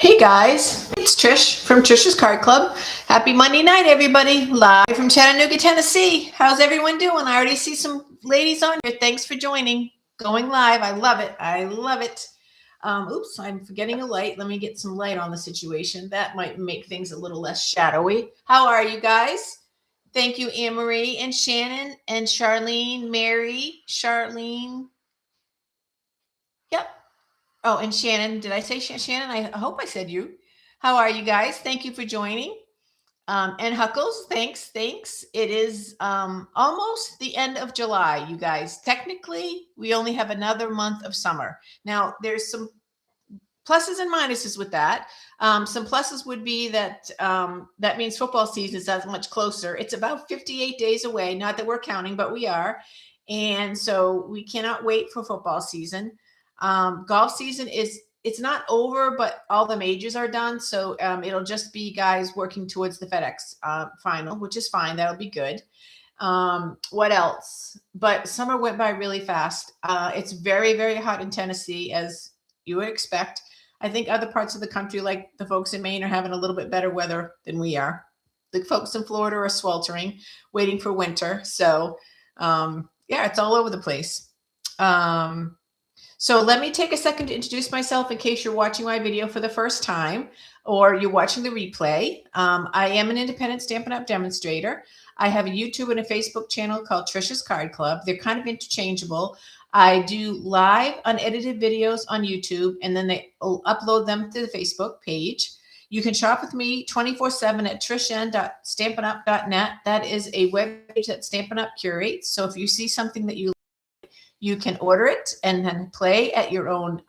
Hey guys, it's Trish from Trish's Card Club. Happy Monday night, everybody. Live from Chattanooga, Tennessee. How's everyone doing? I already see some ladies on here. Thanks for joining. Going live. I love it. I love it. Oops, I'm forgetting a light. Let me get some light on the situation. That might make things a little less shadowy. How are you guys? Thank you, Anne-Marie and Shannon and Charlene, Mary, Charlene. Yep. Oh, and Shannon, did I say Shannon? I hope I said you. How are you guys? Thank you for joining. And Huckles, thanks. It is almost the end of July, you guys. Technically, we only have another month of summer. Now, there's some pluses and minuses with that. Some pluses would be that that means football season is that much closer. It's about 58 days away. Not that we're counting, but we are. And so we cannot wait for football season. Golf season it's not over, but all the majors are done. So it'll just be guys working towards the FedEx final, which is fine. That'll be good. What else? But summer went by really fast. It's very, very hot in Tennessee, as you would expect. I think other parts of the country, like the folks in Maine, are having a little bit better weather than we are. The folks in Florida are sweltering, waiting for winter. So yeah, it's all over the place. So let me take a second to introduce myself in case you're watching my video for the first time or you're watching the replay. I am an independent Stampin' Up! Demonstrator. I have a YouTube and a Facebook channel called Trish's Card Club. They're kind of interchangeable. I do live unedited videos on YouTube, and then they upload them to the Facebook page. You can shop with me 24/7 at trishan.stampinup.net. That is a web page that Stampin' Up! Curates. So if you see something that you can order it and then play at your own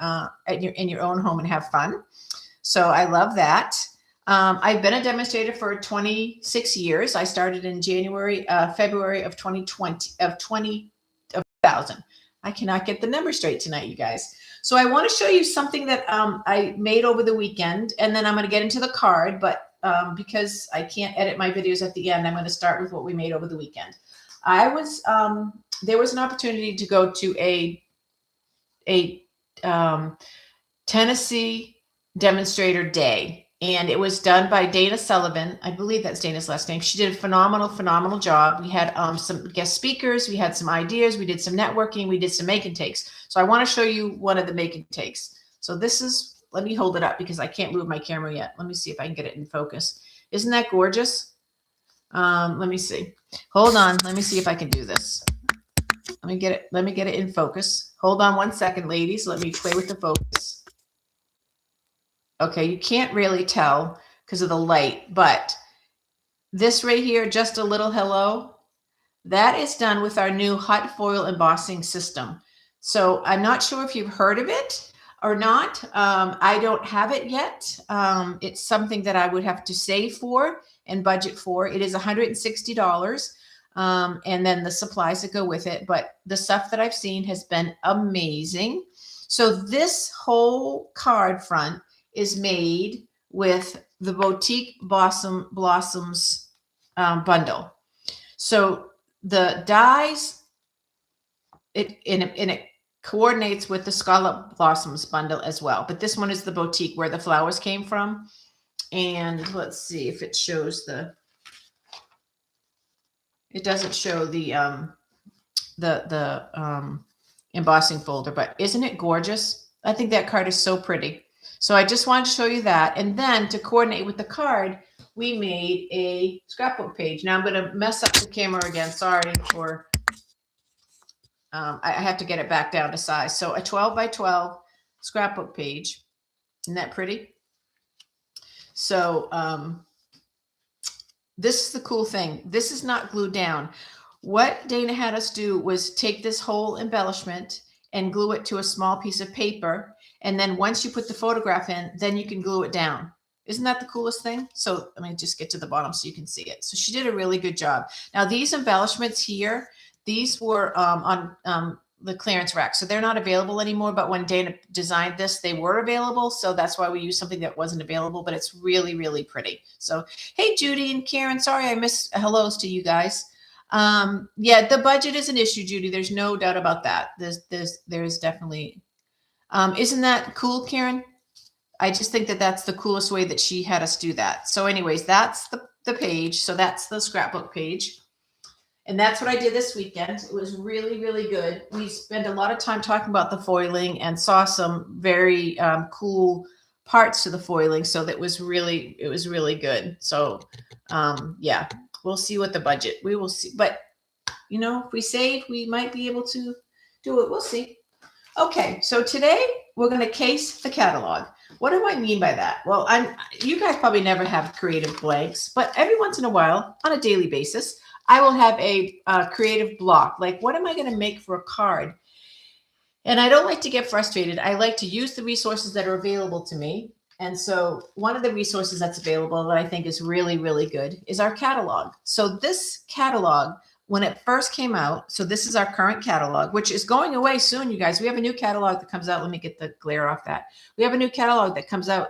in your own home and have fun. So I love that. I've been a demonstrator for 26 years. I started in February of 2000. I cannot get the number straight tonight, you guys. So I want to show you something that I made over the weekend, and then I'm going to get into the card. But because I can't edit my videos at the end, I'm going to start with what we made over the weekend. There was an opportunity to go to a Tennessee demonstrator day, and it was done by Dana Sullivan. I believe that's Dana's last name. She did a phenomenal job. We had some guest speakers. We had some ideas. We did some networking. We did some make and takes. So I want to show you one of the make and takes. So this is, let me hold it up because I can't move my camera yet. Let me see if I can get it in focus. Isn't that gorgeous? Let me see. Hold on. Let me see if I can do this. Let me get it in focus. Hold on one second, ladies. Let me play with the focus. Okay, you can't really tell because of the light, but this right here, just a little hello, that is done with our new hot foil embossing system. So I'm not sure if you've heard of it or not. I don't have it yet. It's something that I would have to save for and budget for. It is $160. And then the supplies that go with it. But the stuff that I've seen has been amazing. So this whole card front is made with the Boutique Blossoms bundle. So the dies, it coordinates with the Scallop Blossoms bundle as well. But this one is the Boutique where the flowers came from. And let's see if it shows it doesn't show the embossing folder, but isn't it gorgeous? I think that card is so pretty. So I just wanted to show you that. And then to coordinate with the card, we made a scrapbook page. Now I'm going to mess up the camera again. Sorry for, I have to get it back down to size. So a 12 by 12 scrapbook page. Isn't that pretty? So, this is the cool thing. This is not glued down. What Dana had us do was take this whole embellishment and glue it to a small piece of paper. And then once you put the photograph in, then you can glue it down. Isn't that the coolest thing? So let me just get to the bottom so you can see it. So she did a really good job. Now these embellishments here, these were on the clearance rack. So they're not available anymore. But when Dana designed this, they were available. So that's why we used something that wasn't available, but it's really, really pretty. So, hey, Judy and Karen, sorry, I missed hellos to you guys. Yeah, the budget is an issue, Judy. There's no doubt about that. There is definitely, isn't that cool, Karen? I just think that that's the coolest way that she had us do that. So anyways, that's the page. So that's the scrapbook page. And that's what I did this weekend. It was really, really good. We spent a lot of time talking about the foiling and saw some very cool parts to the foiling. So it was really good. So yeah, we'll see what the budget, we will see. But you know, if we save, we might be able to do it. We'll see. Okay, so today we're going to case the catalog. What do I mean by that? Well, you guys probably never have creative blanks, but every once in a while, on a daily basis, I will have a creative block. Like, what am I going to make for a card? And I don't like to get frustrated. I like to use the resources that are available to me. And so one of the resources that's available that I think is really, really good is our catalog. So this catalog, when it first came out, so this is our current catalog, which is going away soon, you guys. We have a new catalog that comes out. Let me get the glare off that. We have a new catalog that comes out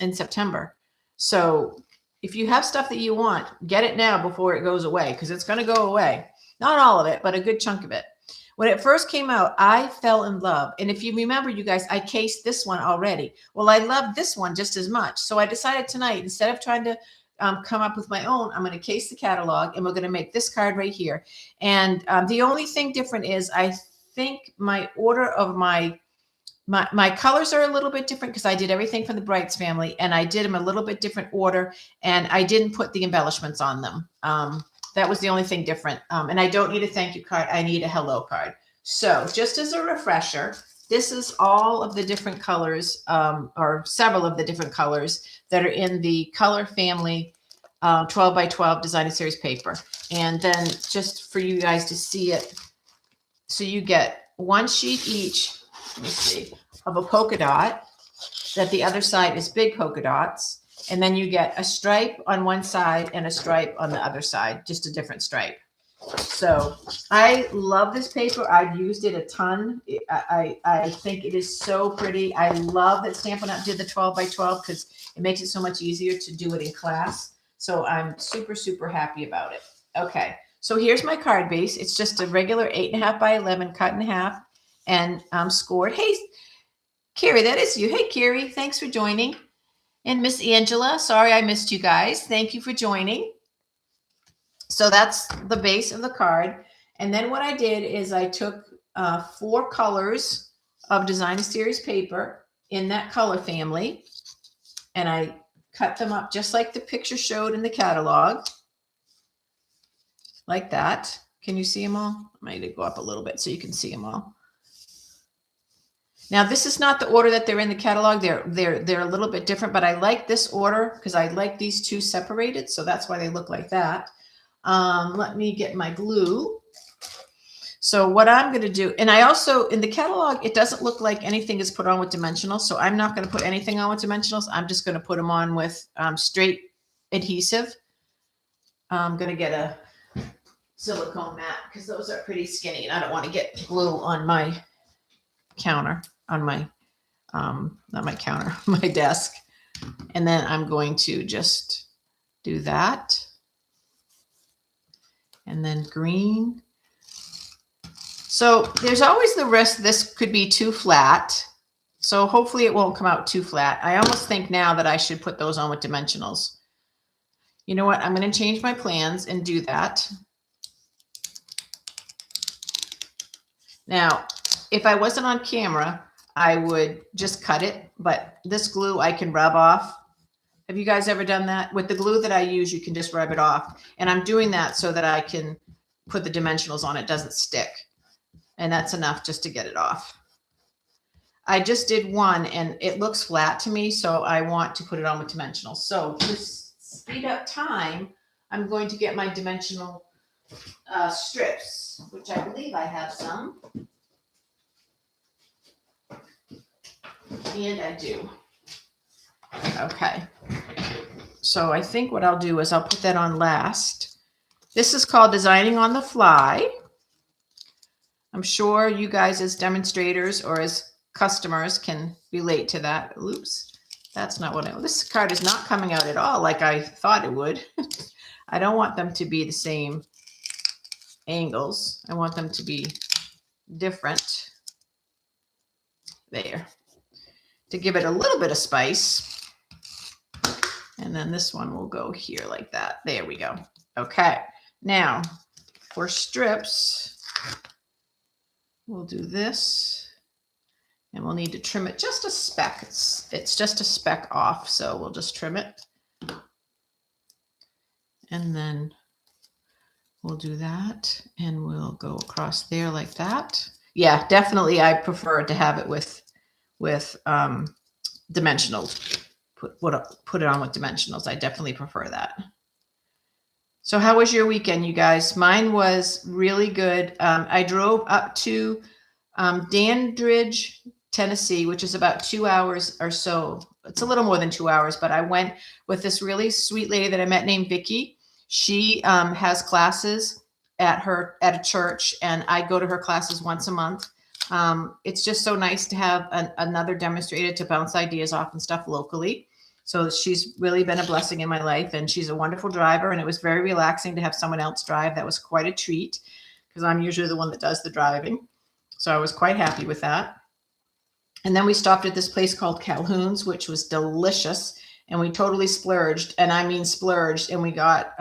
in September. So if you have stuff that you want, get it now before it goes away, because it's going to go away. Not all of it, but a good chunk of it. When it first came out, I fell in love. And if you remember, you guys, I cased this one already. Well, I love this one just as much. So I decided tonight, instead of trying to come up with my own, I'm going to case the catalog, and we're going to make this card right here. And the only thing different is I think my order of my colors are a little bit different, because I did everything for the Brights family, and I did them a little bit different order, and I didn't put the embellishments on them. That was the only thing different. And I don't need a thank you card. I need a hello card. So just as a refresher, this is all of the different colors, or several of the different colors that are in the Color Family 12 by 12 Designer Series paper. And then just for you guys to see it, so you get one sheet each, let me see, of a polka dot, that the other side is big polka dots. And then you get a stripe on one side and a stripe on the other side, just a different stripe. So I love this paper. I've used it a ton. I think it is so pretty. I love that Stampin' Up! Did the 12 by 12 because it makes it so much easier to do it in class. So I'm super, super happy about it. Okay, so here's my card base. It's just a regular 8.5 by 11 cut in half and scored. Hey, Carrie, that is you. Hey, Carrie, thanks for joining. And Miss Angela, sorry I missed you guys. Thank you for joining. So that's the base of the card. And then what I did is I took 4 colors of Designer Series paper in that color family, and I cut them up just like the picture showed in the catalog, like that. Can you see them all? I might go up a little bit so you can see them all. Now, this is not the order that they're in the catalog. They're a little bit different, but I like this order because I like these two separated. So that's why they look like that. Let me get my glue. So what I'm going to do, and I also, in the catalog, it doesn't look like anything is put on with dimensionals. So I'm not going to put anything on with dimensionals. I'm just going to put them on with straight adhesive. I'm going to get a silicone mat because those are pretty skinny and I don't want to get glue on my counter, on my, not my counter, my desk. And then I'm going to just do that. And then green. So there's always the risk this could be too flat. So hopefully it won't come out too flat. I almost think now that I should put those on with dimensionals. You know what? I'm going to change my plans and do that. Now, if I wasn't on camera, I would just cut it, but this glue I can rub off. Have you guys ever done that? With the glue that I use, you can just rub it off. And I'm doing that so that I can put the dimensionals on. It doesn't stick. And that's enough just to get it off. I just did one and it looks flat to me, so I want to put it on with dimensionals. So to speed up time, I'm going to get my dimensional strips, which I believe I have some. And I do. Okay. So I think what I'll do is I'll put that on last. This is called Designing on the Fly. I'm sure you guys as demonstrators or as customers can relate to that. Oops, that's not what this card is not coming out at all like I thought it would. I don't want them to be the same angles. I want them to be different. There. to give it a little bit of spice. And then this one will go here like that. There we go. Okay. Now for strips, we'll do this and we'll need to trim it just a speck. It's just a speck off. So we'll just trim it. And then we'll do that and we'll go across there like that. Yeah, definitely. I prefer to have it with dimensionals. Put it on with dimensionals. I definitely prefer that. So how was your weekend, you guys? Mine was really good. I drove up to Dandridge, Tennessee, which is about 2 hours or so. It's a little more than 2 hours, but I went with this really sweet lady that I met named Vicky. She has classes at a church, and I go to her classes once a month. It's just so nice to have another demonstrator to bounce ideas off and stuff locally. So she's really been a blessing in my life, and she's a wonderful driver, and it was very relaxing to have someone else drive. That was quite a treat because I'm usually the one that does the driving. So I was quite happy with that. And then we stopped at this place called Calhoun's, which was delicious, and we totally splurged, and I mean splurged, and we got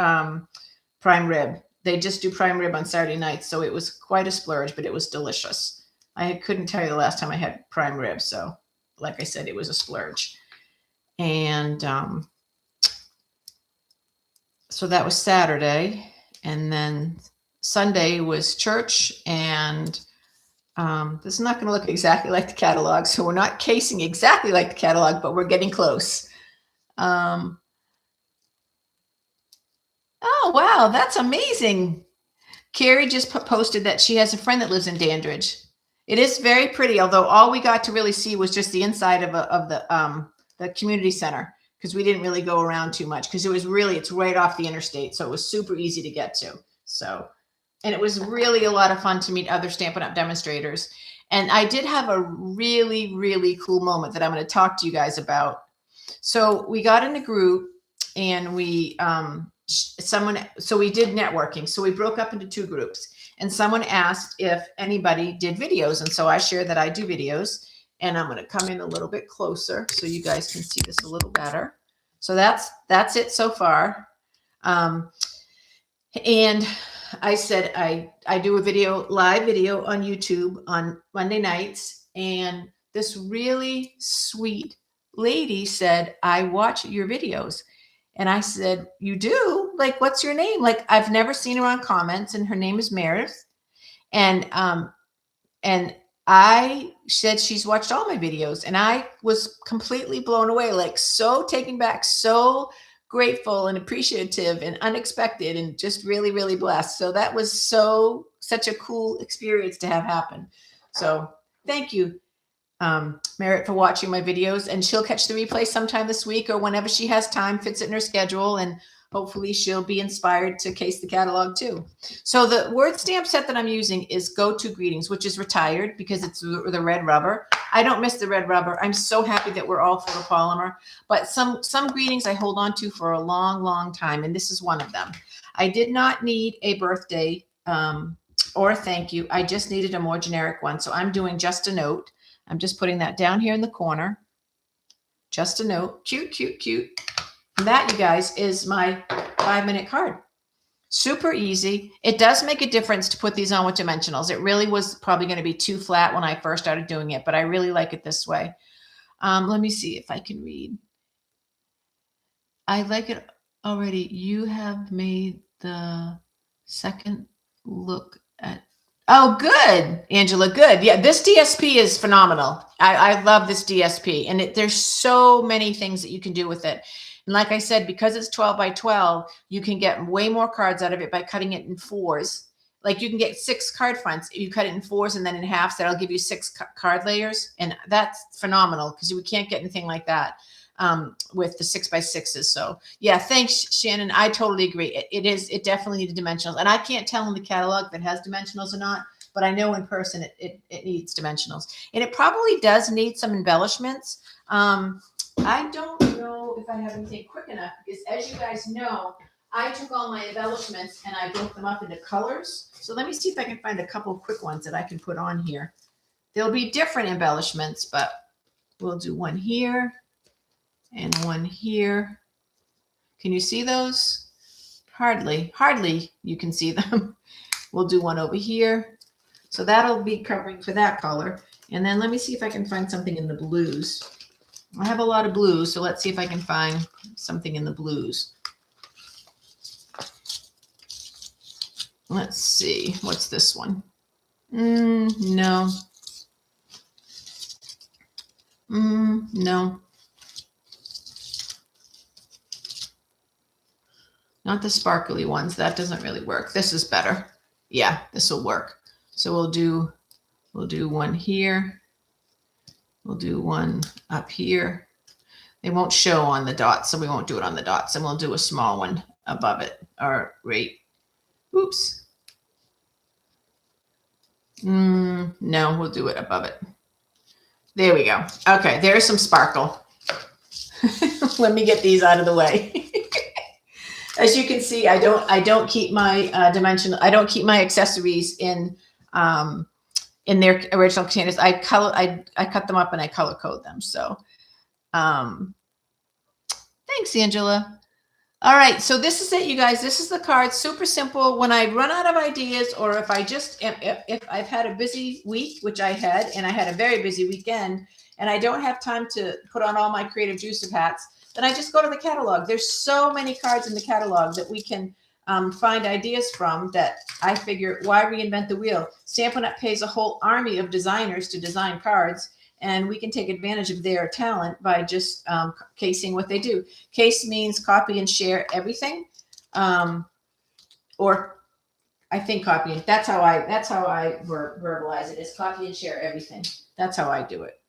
prime rib. They just do prime rib on Saturday nights, so it was quite a splurge, but it was delicious. I couldn't tell you the last time I had prime rib, so like I said, it was a splurge. And so that was Saturday, and then Sunday was church, and this is not going to look exactly like the catalog, so we're not casing exactly like the catalog, but we're getting close. Oh, wow, that's amazing. Carrie just posted that she has a friend that lives in Dandridge. It is very pretty, although all we got to really see was just the inside of the community center, because we didn't really go around too much, because it's right off the interstate. So it was super easy to get to. So, and it was really a lot of fun to meet other Stampin' Up! Demonstrators. And I did have a really, really cool moment that I'm going to talk to you guys about. So we got in a group, and we did networking. So we broke up into 2 groups, and someone asked if anybody did videos. And so I shared that I do videos. And I'm going to come in a little bit closer so you guys can see this a little better. So that's it so far. And I said I do a live video on YouTube on Monday nights. And this really sweet lady said, I watch your videos. And I said, you do? Like, what's your name? Like, I've never seen her on comments, and her name is Meredith. And I said she's watched all my videos, and I was completely blown away, like so taken back, so grateful and appreciative and unexpected, and just really, really blessed. So that was such a cool experience to have happen. So thank you, Merritt, for watching my videos, and she'll catch the replay sometime this week or whenever she has time, fits it in her schedule, and hopefully she'll be inspired to case the catalog too. So the word stamp set that I'm using is Go To Greetings, which is retired because it's the red rubber. I don't miss the red rubber. I'm so happy that we're all photopolymer, but some greetings I hold on to for a long, long time, and this is one of them. I did not need a birthday or a thank you. I just needed a more generic one. So I'm doing just a note. I'm just putting that down here in the corner. Just a note. Cute, cute, cute. And that, you guys, is my 5-minute card. Super easy. It does make a difference to put these on with dimensionals. It really was probably going to be too flat when I first started doing it, but I really like it this way. Let me see if I can read. I like it already. You have made the second look at. Oh, good, Angela. Good. Yeah, this DSP is phenomenal. I love this DSP, and there's so many things that you can do with it. And like I said, because it's 12 by 12, you can get way more cards out of it by cutting it in 4s. Like you can get 6 card fronts. You cut it in 4s and then in halves. That'll give you 6 card layers. And that's phenomenal because we can't get anything like that with the 6x6s. So yeah, thanks, Shannon. I totally agree. It definitely needs dimensionals. And I can't tell in the catalog if it has dimensionals or not, but I know in person it needs dimensionals. And it probably does need some embellishments. I don't know if I have anything quick enough because, as you guys know, I took all my embellishments and I broke them up into colors. So let me see if I can find a couple of quick ones that I can put on here. There'll be different embellishments, but We'll do one here and one here. Can you see those? Hardly you can see them. We'll do one over here. So that'll be covering for that color. And then let me see if I can find something in the blues. I have a lot of blues, so let's see if I can find something in the blues. Let's see, what's this one? No. No. Not the sparkly ones. That doesn't really work. This is better. Yeah, this will work. So we'll do one here. We'll do one up here. They won't show on the dots, so we won't do it on the dots. And we'll do a small one above it. Or right. Oops. No, we'll do it above it. There we go. Okay, there's some sparkle. Let me get these out of the way. As you can see, I don't keep my I don't keep my accessories in their original containers. I cut them up and I color code them. So thanks, Angela. All right, so this is it, you guys. This is the card. Super simple. When I run out of ideas, or if I just if I've had a busy week, which I had, and I had a very busy weekend, and I don't have time to put on all my creative juicer hats, then I just go to the catalog. There's so many cards in the catalog that we can find ideas from, that I figure, why reinvent the wheel? Stampin' Up! Pays a whole army of designers to design cards, and we can take advantage of their talent by just casing what they do. Case means copy and share everything, or I think copy. And that's how I verbalize it, is copy and share everything. That's how I do it.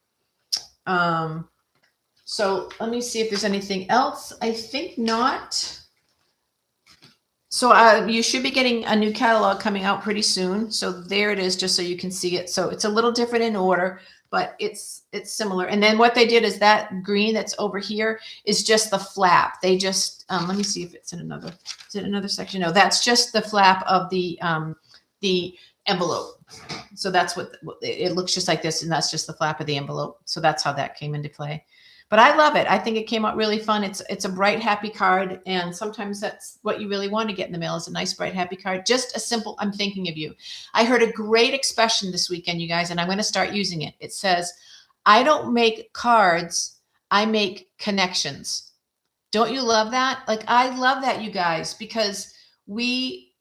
So let me see if there's anything else. I think not. So you should be getting a new catalog coming out pretty soon. So there it is, just so you can see it. So it's a little different in order, but it's similar. And then what they did is that green that's over here is just the flap. They just, let me see if it's in another, is it another section? No, that's just the flap of the envelope. So that's what it looks just like this. And that's just the flap of the envelope. So that's how that came into play. But I love it. I think it came out really fun. It's a bright, happy card. And sometimes that's what you really want to get in the mail, is a nice, bright, happy card. Just a simple, I'm thinking of you. I heard a great expression this weekend, you guys, and I'm going to start using it. It says, I don't make cards, I make connections. Don't you love that? Like, I love that, you guys, because we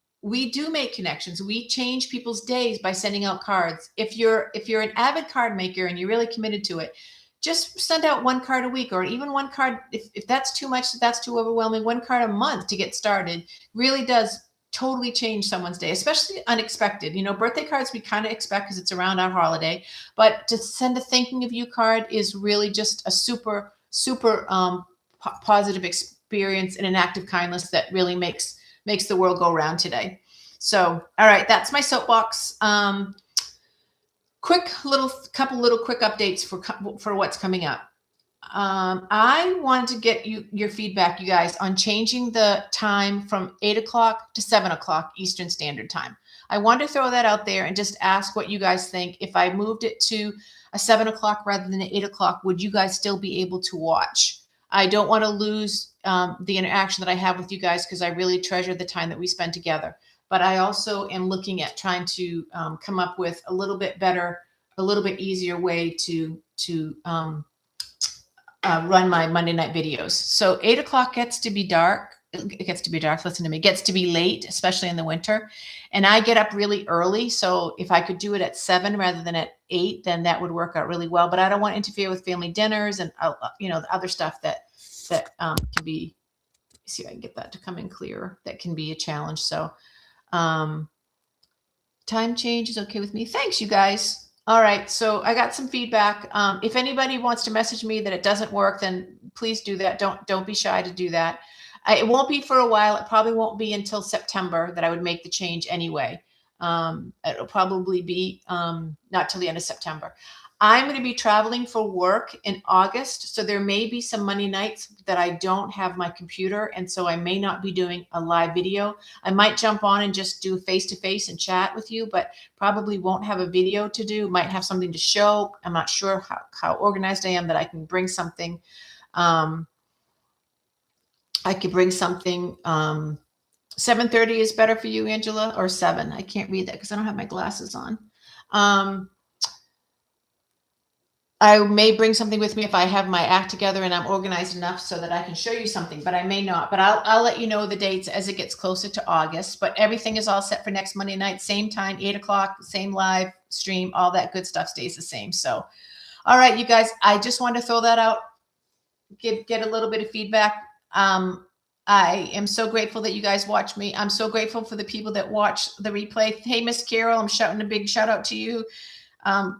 do make connections. We change people's days by sending out cards. If you're an avid card maker and you're really committed to it, just send out one card a week, or even one card. If that's too much, if that's too overwhelming, one card a month to get started really does totally change someone's day, especially unexpected. You know, birthday cards we kind of expect because it's around our holiday, but to send a thinking of you card is really just a super, super positive experience and an act of kindness that really makes the world go round today. So, all right, that's my soapbox. Couple little quick updates for what's coming up. I wanted to get your feedback, you guys, on changing the time from 8 o'clock to 7 o'clock Eastern Standard Time. I wanted to throw that out there and just ask what you guys think. If I moved it to a 7 o'clock rather than 8 o'clock, would you guys still be able to watch? I don't want to lose the interaction that I have with you guys, because I really treasure the time that we spend together. But I also am looking at trying to come up with a little bit better, a little bit easier way to run my Monday night videos. So 8 o'clock gets to be dark. It gets to be dark. Listen to me. It gets to be late, especially in the winter. And I get up really early. So if I could do it at 7 rather than at 8, then that would work out really well. But I don't want to interfere with family dinners and the other stuff that can be. See if I can get that to come in clearer. That can be a challenge. So time change is okay with me. Thanks, you guys. All right. So I got some feedback. If anybody wants to message me that it doesn't work, then please do that. Don't be shy to do that. It won't be for a while. It probably won't be until September that I would make the change anyway. It'll probably be not till the end of September. I'm going to be traveling for work in August. So there may be some Monday nights that I don't have my computer. And so I may not be doing a live video. I might jump on and just do face-to-face and chat with you, but probably won't have a video to do. Might have something to show. I'm not sure how organized I am that I can bring something. I could bring something. 7:30 is better for you, Angela, or 7? I can't read that because I don't have my glasses on. I may bring something with me if I have my act together and I'm organized enough so that I can show you something, but I may not. But I'll let you know the dates as it gets closer to August. But everything is all set for next Monday night, same time, 8 o'clock, same live stream, all that good stuff stays the same. So, all right, you guys, I just wanted to throw that out, get a little bit of feedback. I am so grateful that you guys watch me. I'm so grateful for the people that watch the replay. Hey, Miss Carol, I'm shouting a big shout out to you.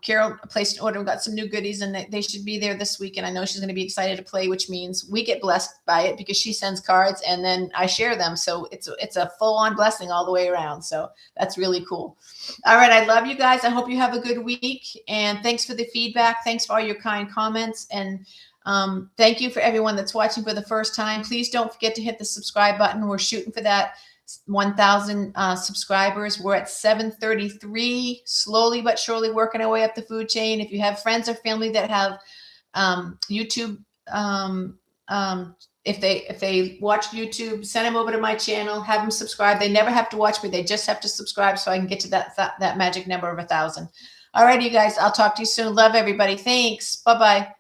Carol placed an order and got some new goodies, and they should be there this week. And I know she's going to be excited to play, which means we get blessed by it because she sends cards and then I share them. So it's a full-on blessing all the way around. So that's really cool. All right. I love you guys. I hope you have a good week. And thanks for the feedback. Thanks for all your kind comments. And thank you for everyone that's watching for the first time. Please don't forget to hit the subscribe button. We're shooting for that 1,000 subscribers. We're at 733, slowly but surely working our way up the food chain. If you have friends or family that have YouTube, if they watch YouTube, send them over to my channel, have them subscribe. They never have to watch me. They just have to subscribe so I can get to that magic number of 1,000. All right, you guys, I'll talk to you soon. Love everybody. Thanks. Bye-bye.